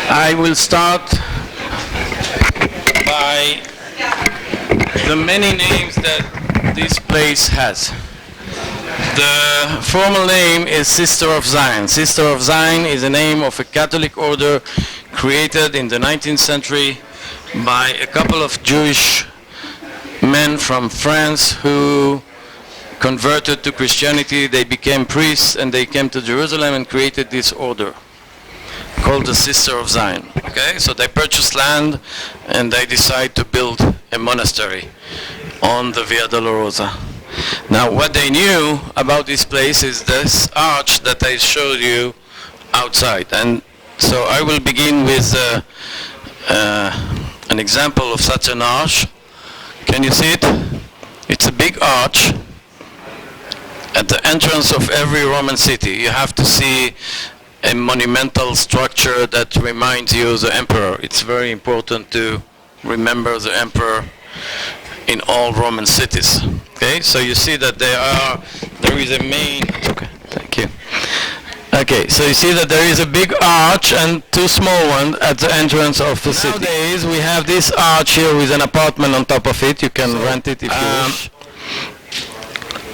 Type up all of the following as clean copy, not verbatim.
I will start by the many names that this place has. The formal name is Sister of Zion. Sister of Zion is the name of a Catholic order created in the 19th century by a couple of Jewish men from France who converted to Christianity. They became priests and they came to Jerusalem and created this order called the Sister of Zion. Okay, so they purchased land and they decide to build a monastery on the Via Dolorosa. Now what they knew about this place is this arch that I showed you outside, and so I will begin with an example of such an arch. Can you see it? It's a big arch at the entrance of every Roman city. You have to see a monumental structure that reminds you of the emperor. It's very important to remember the emperor in all Roman cities. Okay, so you see that there is a main, okay, thank you. Okay, so you see that there is a big arch and two small ones at the entrance of the city. Nowadays we have this arch here with an apartment on top of it. You can rent it if you wish.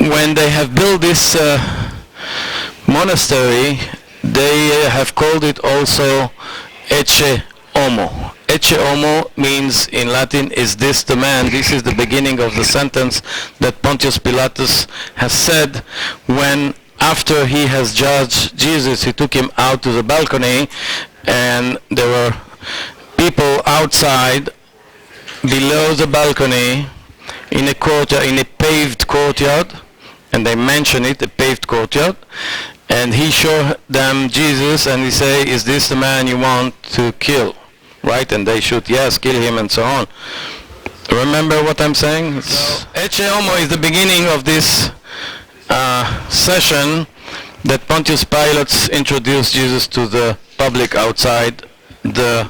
When they have built this monastery, they have called it also Ecce Homo. Ecce Homo means in Latin, is this the man? This is the beginning of the sentence that Pontius Pilatus has said when, after he has judged Jesus, he took him out to the balcony and there were people outside below the balcony in a courtyard, in a paved courtyard, and they mention it, a paved courtyard, and he showed them Jesus and he say, is this the man you want to kill? Right? And they should, yes, kill him and so on. Remember what I'm saying? Ecce Homo is the beginning of this session that Pontius Pilate introduced Jesus to the public outside the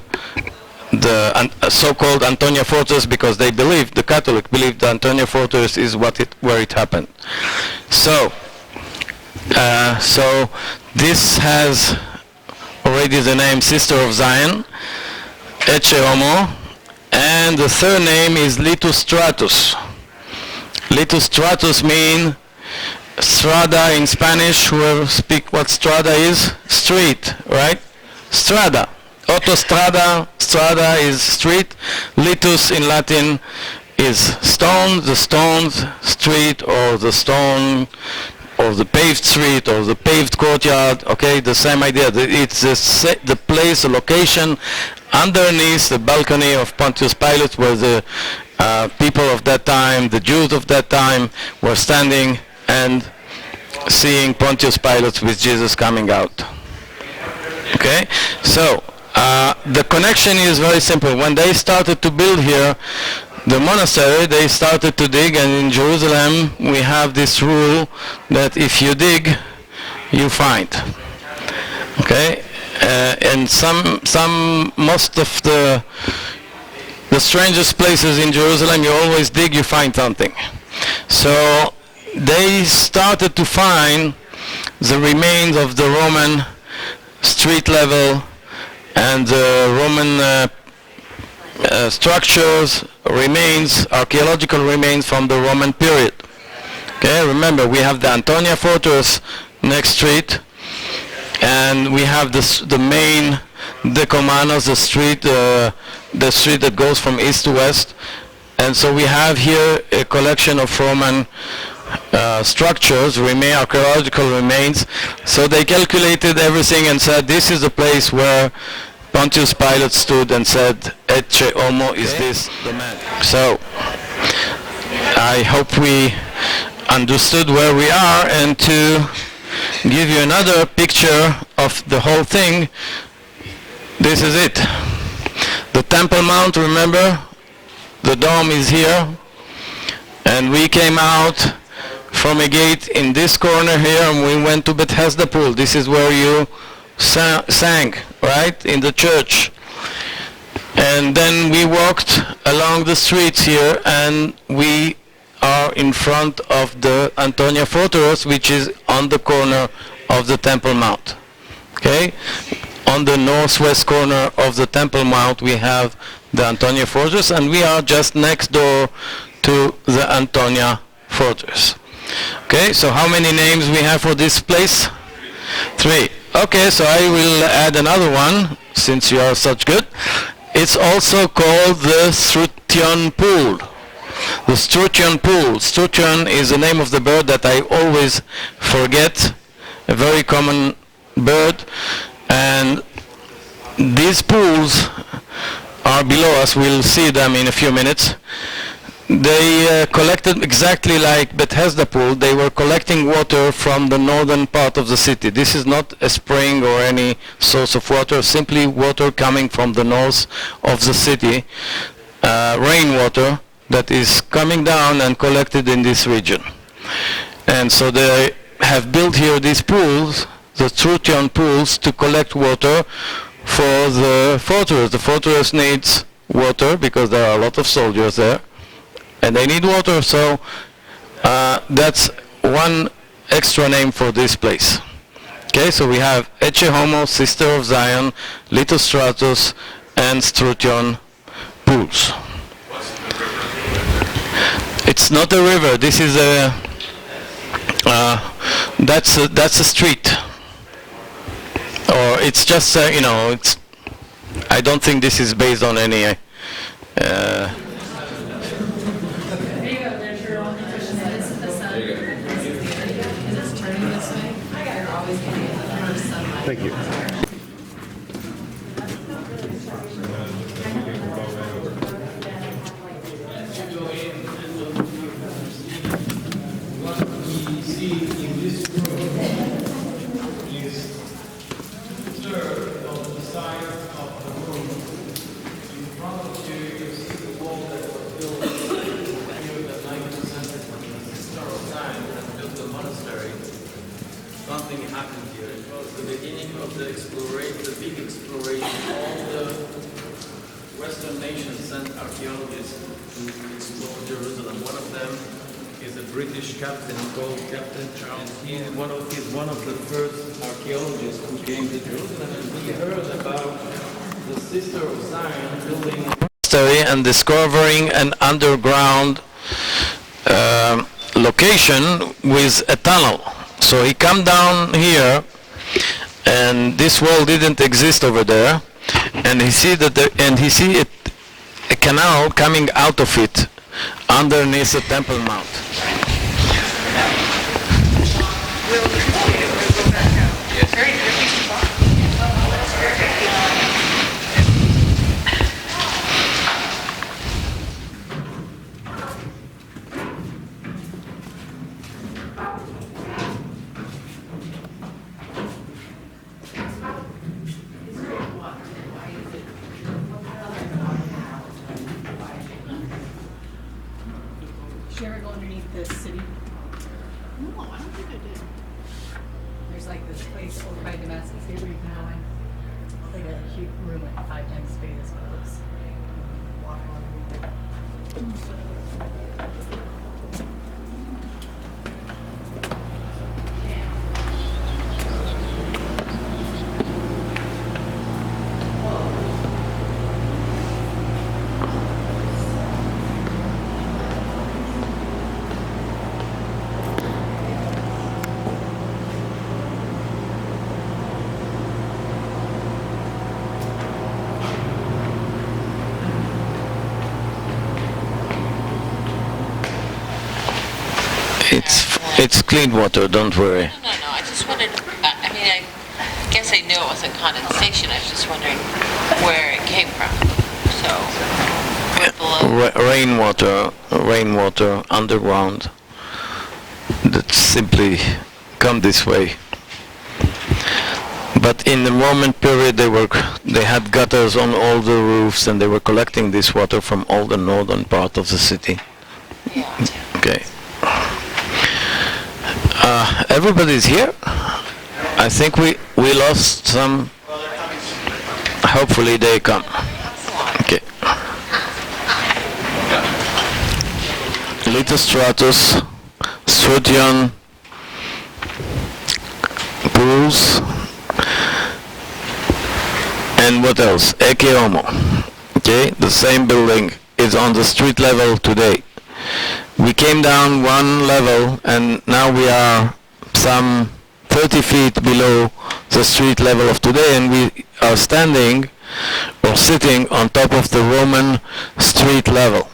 so-called Antonia Fortress, because they believed, the Catholic believed the Antonia Fortress is where it happened. So this has already the name Sister of Zion, Ecce Homo, and the third name is Litostratus. Litostratus means strada in Spanish. Whoever speak what strada is? Street, right? Strada. Autostrada, strada is street. Litus in Latin is stone, the stones street, or the stone, or the paved street, or the paved courtyard. Okay, the same idea. It's the place, the location underneath the balcony of Pontius Pilate, where the people of that time, the Jews of that time, were standing and seeing Pontius Pilate with Jesus coming out. Okay, so the connection is very simple. When they started to build here the monastery, they started to dig, and in Jerusalem we have this rule that if you dig, you find. Okay, and most of the strangest places in Jerusalem, you always dig, you find something. So they started to find the remains of the Roman street level and the Roman structures, remains, archaeological remains from the Roman period. Okay, remember we have the Antonia Fortress next street, and we have the main Decomanos, the street that goes from east to west, and so we have here a collection of Roman structures, archaeological remains. So they calculated everything and said this is the place where Pontius Pilate stood and said, Ecce Homo, is this the man? So I hope we understood where we are, and to give you another picture of the whole thing, this is it. The Temple Mount, remember? The dome is here, and we came out from a gate in this corner here and we went to Bethesda Pool. This is where you sang, right, in the church. And then we walked along the streets here and we are in front of the Antonia Fortress, which is on the corner of the Temple Mount. Okay? on the northwest corner of the Temple Mount, we have the Antonia Fortress, and we are just next door to the Antonia Fortress. Okay, so how many names we have for this place? 3. Okay, so I will add another one, since you are such good. It's also called the Struthion Pool. The Struthion Pool. Struthion is the name of the bird that I always forget, a very common bird, and these pools are below us. We'll see them in a few minutes. They collected exactly like Bethesda Pool. They were collecting water from the northern part of the city. This is not a spring or any source of water, simply water coming from the north of the city, rainwater that is coming down and collected in this region. And so they have built here these pools, the Struthion pools, to collect water for the fortress. The fortress needs water because there are a lot of soldiers there, and they need water, so that's one extra name for this place. Okay, so we have Ecce Homo, Sister of Zion, Lytostratos, and Struthion pools. It's not a river. This is a that's a street, or it's just it's. I don't think this is based on any. Thank you. Something happened here. It was the beginning of the exploration, the big exploration. All the Western nations sent archaeologists to explore Jerusalem. One of them is a British captain called Captain Charles. He's one of the first archaeologists who came to Jerusalem, and he heard about the Sister of Zion building a monastery and discovering an underground location with a tunnel. So he come down here, and this wall didn't exist over there, and he see a canal coming out of it underneath the Temple Mount. Did you ever go underneath the city? No, I don't think I did. There's like this place over by Damascus here where you can go in. It's like a huge room like 5 times as big as clothes. Walk underneath it. It's clean water, don't worry. No. I just wondered. I guess I knew it wasn't condensation. I was just wondering where it came from. So, right below. Rainwater underground that simply come this way. But in the Roman period, they had gutters on all the roofs, and they were collecting this water from all the northern part of the city. Yeah. Okay. Everybody's here. I think we lost some. Hopefully they come. Okay. Lytostratos, Struthion pools. And what else? Ecce Homo. Okay, the same building is on the street level today. We came down one level and now we are some 30 feet below the street level of today, and we are standing or sitting on top of the Roman street level.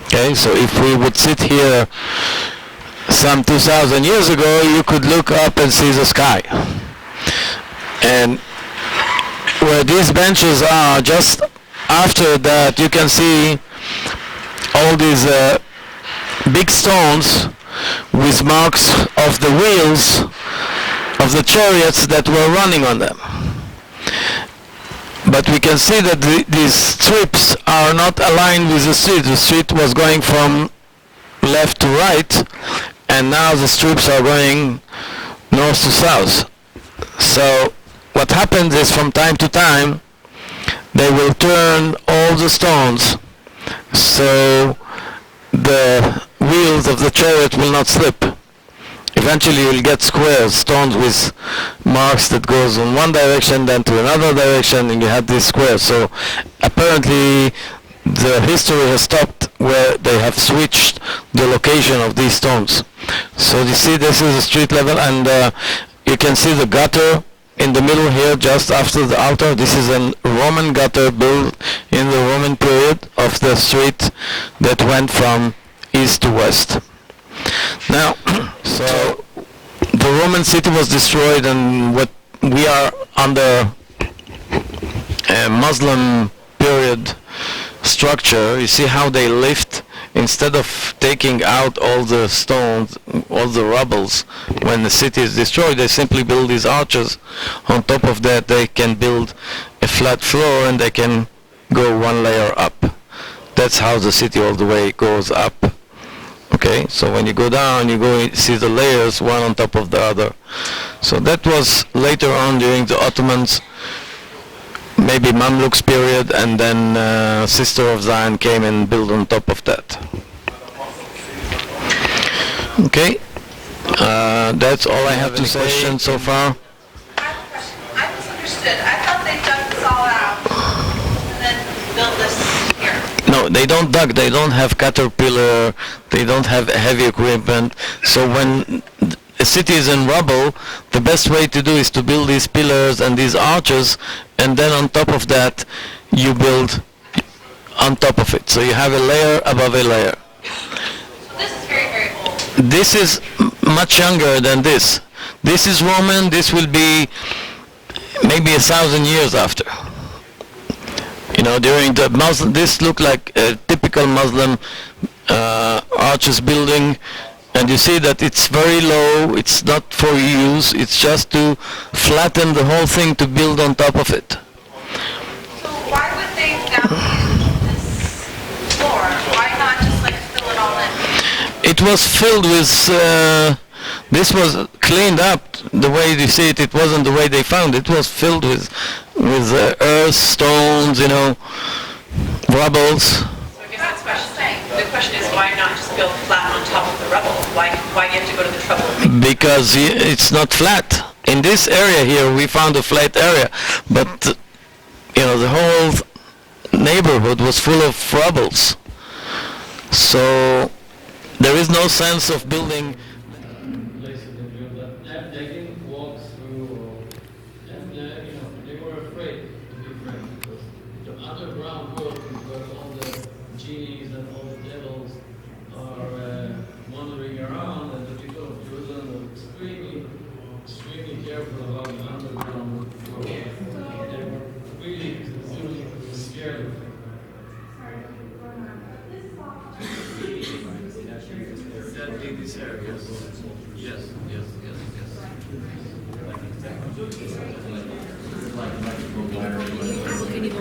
Okay, so if we would sit here some 2,000 years ago, you could look up and see the sky. And where these benches are, just after that, you can see all these big stones with marks of the wheels of the chariots that were running on them. But we can see that these strips are not aligned with the street. The street was going from left to right, and now the strips are going north to south. So what happens is, from time to time, they will turn all the stones so the wheels of the chariot will not slip. Eventually you'll get squares, stones with marks that goes in one direction, then to another direction, and you have these squares. So apparently the history has stopped where they have switched the location of these stones. So you see, this is the street level, and you can see the gutter in the middle here, just after the altar. This is a Roman gutter built in the Roman period of the street that went from east to west. Now, so the Roman city was destroyed, and what we are under a Muslim period structure. You see how they lift, instead of taking out all the stones, all the rubbles, when the city is destroyed, they simply build these arches. On top of that, they can build a flat floor, and they can go one layer up. That's how the city all the way goes up. Okay, so when you go down, you go see the layers one on top of the other. So that was later on during the Ottomans, maybe Mamluks period, and then Sister of Zion came and built on top of that. Okay, that's all I have to say so far. I have a question. I misunderstood. I thought they dug this all out and then built this here. No, they don't dug, they don't have caterpillar, they don't have heavy equipment. So when a city is in rubble, the best way to do is to build these pillars and these arches, and then on top of that you build on top of it. So you have a layer above a layer. So this is very, very old. This is much younger than this. This is Roman, this will be maybe 1,000 years after. You know, during the Muslim, this looked like a typical Muslim arches building, and you see that it's very low, it's not for use, it's just to flatten the whole thing to build on top of it. So why would they now use this floor? Why not just like fill it all in? It was filled with, this was cleaned up the way you see it. It wasn't the way they found it. It was filled with earth, stones, you know, rubbles. So I guess that's what I'm saying. The question is, why not just build flat on top of the rubble? Why do you have to go to the trouble of making Because it's not flat. In this area here, we found a flat area, but you know, the whole neighborhood was full of rubbles. So there is no sense of building. Places in Europe that they didn't walk through, and you know, they were afraid to be friends, because the underground world is where all the genies and all the devils are wandering around, and the people of Jerusalem were extremely careful about the underground world. They were really scared of it. Exactly this area. Yes. Can you